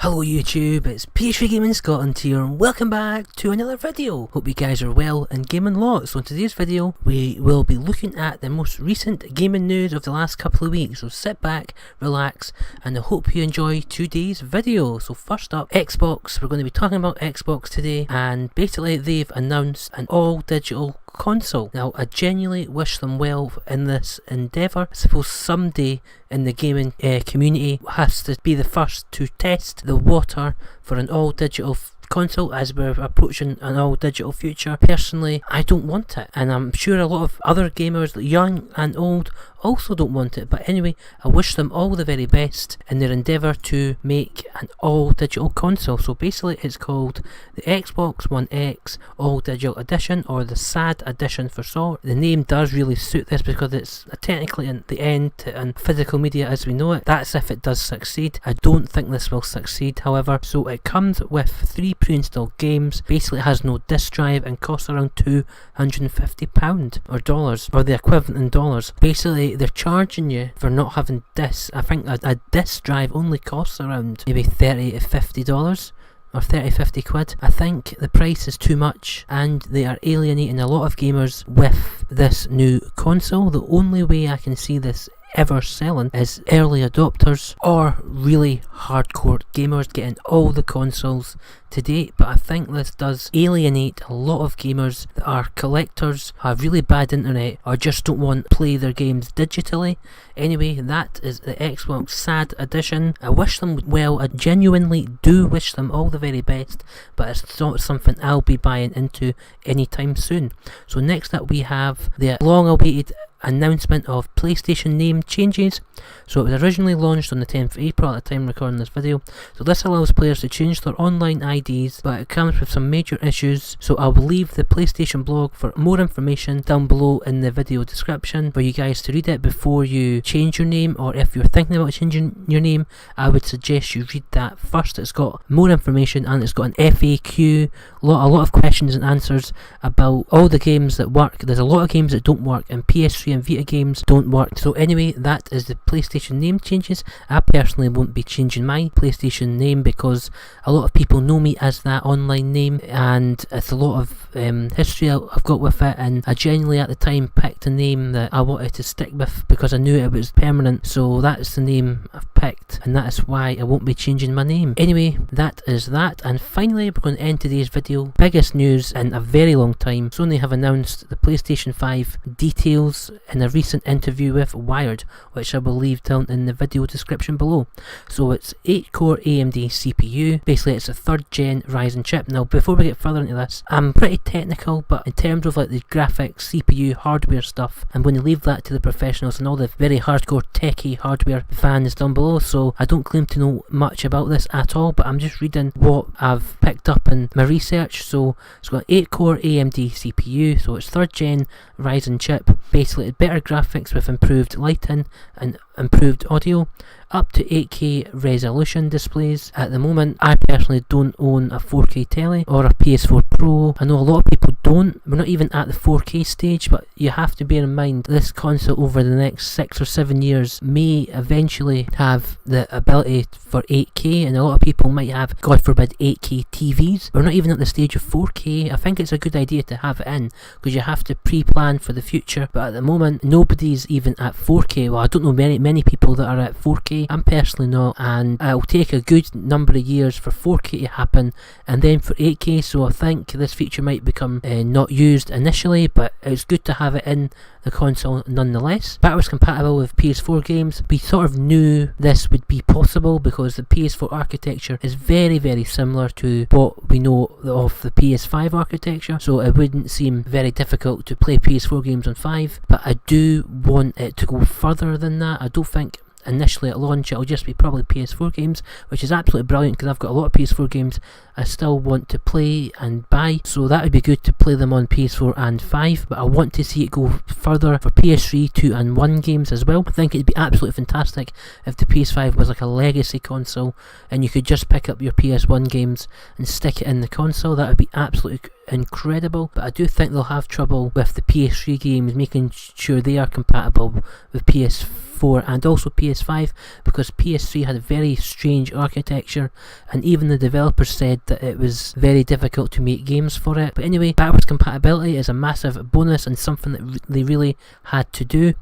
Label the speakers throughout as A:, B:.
A: Hello YouTube, it's PS3 Gaming Scotland here and welcome back to another video. Hope you guys are well and gaming lots. So in today's video we will be looking at the most recent gaming news of the last couple of weeks. So sit back, relax, and I hope you enjoy today's video. So first up, Xbox. We're going to be talking about Xbox today, and basically they've announced an all digital console. Now I genuinely wish them well in this endeavour. I suppose someday in the gaming community has to be the first to test the water for an all digital console as we're approaching an all digital future. Personally, I don't want it, and I'm sure a lot of other gamers, young and old, also don't want it. But anyway, I wish them all the very best in their endeavour to make an all digital console. So basically it's called the Xbox One X All Digital Edition, or the SAD Edition for short. The name does really suit this because it's technically in the end to physical media as we know it. That's if it does succeed. I don't think this will succeed, however. So it comes with 3 pre-installed games. Basically it has no disc drive and costs around £250 or dollars, or the equivalent in dollars. Basically they're charging you for not having discs. I think a disc drive only costs around maybe $30 to $50 or 30-50 quid. I think the price is too much, and they are alienating a lot of gamers with this new console. The only way I can see this ever selling is early adopters or really hardcore gamers getting all the consoles to date. But I think this does alienate a lot of gamers that are collectors, have really bad internet, or just don't want to play their games digitally. Anyway, that is the Xbox SAD Edition. I wish them well. I genuinely do wish them all the very best, but it's not something I'll be buying into anytime soon. So next up we have the long awaited announcement of PlayStation name changes. So it was originally launched on the 10th of April at the time recording this video. So this allows players to change their online IDs, but it comes with some major issues. So I will leave the PlayStation blog for more information down below in the video description for you guys to read it before you change your name, or if you're thinking about changing your name, I would suggest you read that first. It's got more information and it's got an FAQ, a lot of questions and answers about all the games that work. There's a lot of games that don't work, and PS3 and Vita games don't work. So anyway, that is the PlayStation name changes. I personally won't be changing my PlayStation name because a lot of people know me as that online name, and it's a lot of history I've got with it, and I genuinely at the time picked a name that I wanted to stick with because I knew it was permanent. So that's the name I've picked, and that is why I won't be changing my name. Anyway, that is that. And finally, we're going to end today's video. Biggest news in a very long time. Sony have announced the PlayStation 5 details in a recent interview with Wired, which I will leave down in the video description below. So it's 8-core AMD CPU. Basically it's a 3rd gen Ryzen chip. Now before we get further into this, I'm pretty technical, but in terms of like the graphics, CPU, hardware stuff, I'm going to leave that to the professionals and all the very hardcore techie hardware fans down below. So I don't claim to know much about this at all, but I'm just reading what I've picked up in my research. So it's got 8-core AMD CPU, so it's 3rd gen Ryzen chip. Basically better graphics with improved lighting and improved audio, up to 8K resolution displays. At the moment I personally don't own a 4K telly or a PS4 Pro. I know a lot of people don't. We're not even at the 4K stage, but you have to bear in mind this console over the next 6 or 7 years may eventually have the ability for 8K, and a lot of people might have, God forbid, 8K TVs. We're not even at the stage of 4K. I think it's a good idea to have it in because you have to pre-plan for the future, but at the moment nobody's even at 4K. Well, I don't know many people that are at 4K. I'm personally not, and it'll take a good number of years for 4K to happen and then for 8K. So I think this feature might become not used initially, but it's good to have it in the console nonetheless. Backwards compatible with PS4 games. We sort of knew this would be possible because the PS4 architecture is very similar to what we know of the PS5 architecture, so it wouldn't seem very difficult to play PS4 games on 5, but I do want it to go further than that. I don't think initially at launch it'll just be probably PS4 games, which is absolutely brilliant because I've got a lot of PS4 games I still want to play and buy, so that would be good to play them on PS4 and 5, but I want to see it go further for PS3, 2 and 1 games as well. I think it'd be absolutely fantastic if the PS5 was like a legacy console and you could just pick up your PS1 games and stick it in the console. That would be absolutely incredible, but I do think they'll have trouble with the PS3 games, making sure they are compatible with PS4 PS4 and also PS5, because PS3 had a very strange architecture, and even the developers said that it was very difficult to make games for it. But anyway, backwards compatibility is a massive bonus and something that they really had to do.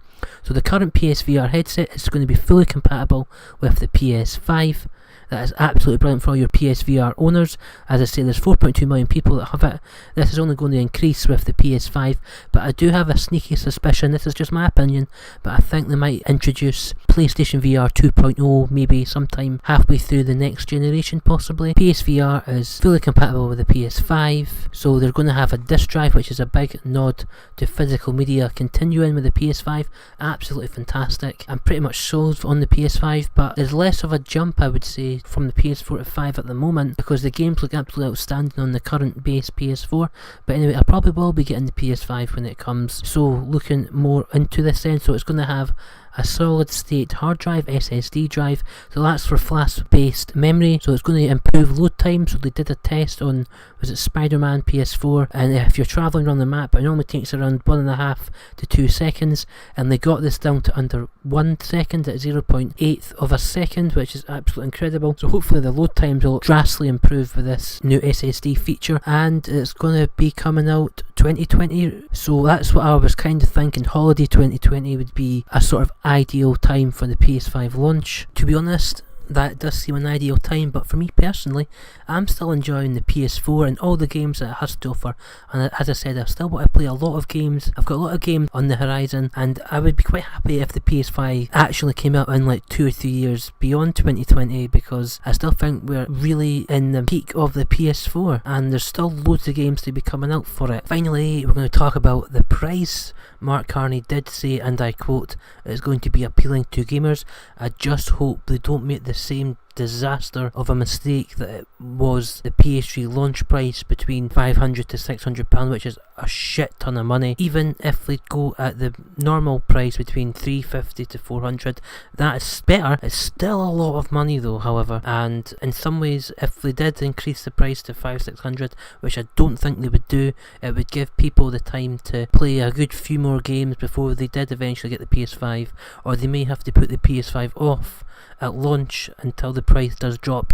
A: So the current PSVR headset is going to be fully compatible with the PS5. That is absolutely brilliant for all your PSVR owners. As I say, there's 4.2 million people that have it. This is only going to increase with the PS5, but I do have a sneaky suspicion, this is just my opinion, but I think they might introduce PlayStation VR 2.0 maybe sometime halfway through the next generation possibly. PSVR is fully compatible with the PS5, so they're going to have a disc drive, which is a big nod to physical media continuing with the PS5. Absolutely fantastic. I'm pretty much sold on the PS5, but there's less of a jump, I would say, from the PS4 to 5 at the moment, because the games look absolutely outstanding on the current base PS4. But anyway, I probably will be getting the PS5 when it comes, so looking more into this then. So it's going to have a solid state hard drive, SSD drive, so that's for flash based memory, so it's going to improve load time. So they did a test on, was it Spider-Man PS4, and if you're travelling around the map, it normally takes around 1.5 to 2 seconds, and they got this down to under 1 second at 0.8 of a second, which is absolutely incredible. So hopefully the load times will drastically improve with this new SSD feature, and it's going to be coming out 2020, so that's what I was kind of thinking. Holiday 2020 would be a sort of ideal time for the PS5 launch. To be honest, that does seem an ideal time, but for me personally, I'm still enjoying the PS4 and all the games that it has to offer. And as I said, I still want to play a lot of games. I've got a lot of games on the horizon, and I would be quite happy if the PS5 actually came out in like 2 or 3 years beyond 2020, because I still think we're really in the peak of the PS4 and there's still loads of games to be coming out for it. Finally, we're going to talk about the price. Mark Carney did say, and I quote, "It's going to be appealing to gamers. I just hope they don't make the same disaster of a mistake that it was the PS3 launch price between £500 to £600, which is a shit ton of money. Even if they go at the normal price between £350 to £400, that is better. It's still a lot of money though, however, and in some ways, if they did increase the price to £500-600, which I don't think they would do, it would give people the time to play a good few more games before they did eventually get the PS5, or they may have to put the PS5 off at launch until the price does drop,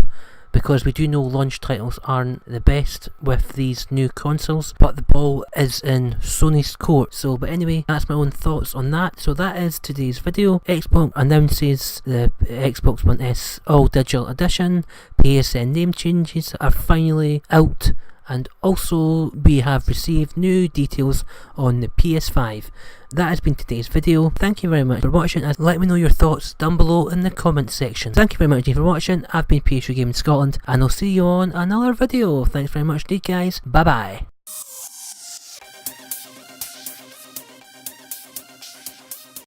A: because we do know launch titles aren't the best with these new consoles, but the ball is in Sony's court. So, but anyway, that's my own thoughts on that. So that is today's video. Xbox announces the Xbox One S All Digital Edition. PSN name changes are finally out, and also we have received new details on the PS5. That has been today's video. Thank you very much for watching, and let me know your thoughts down below in the comment section. Thank you very much for watching. I've been PS3 Gaming Scotland, and I'll see you on another video. Thanks very much indeed, guys. Bye bye.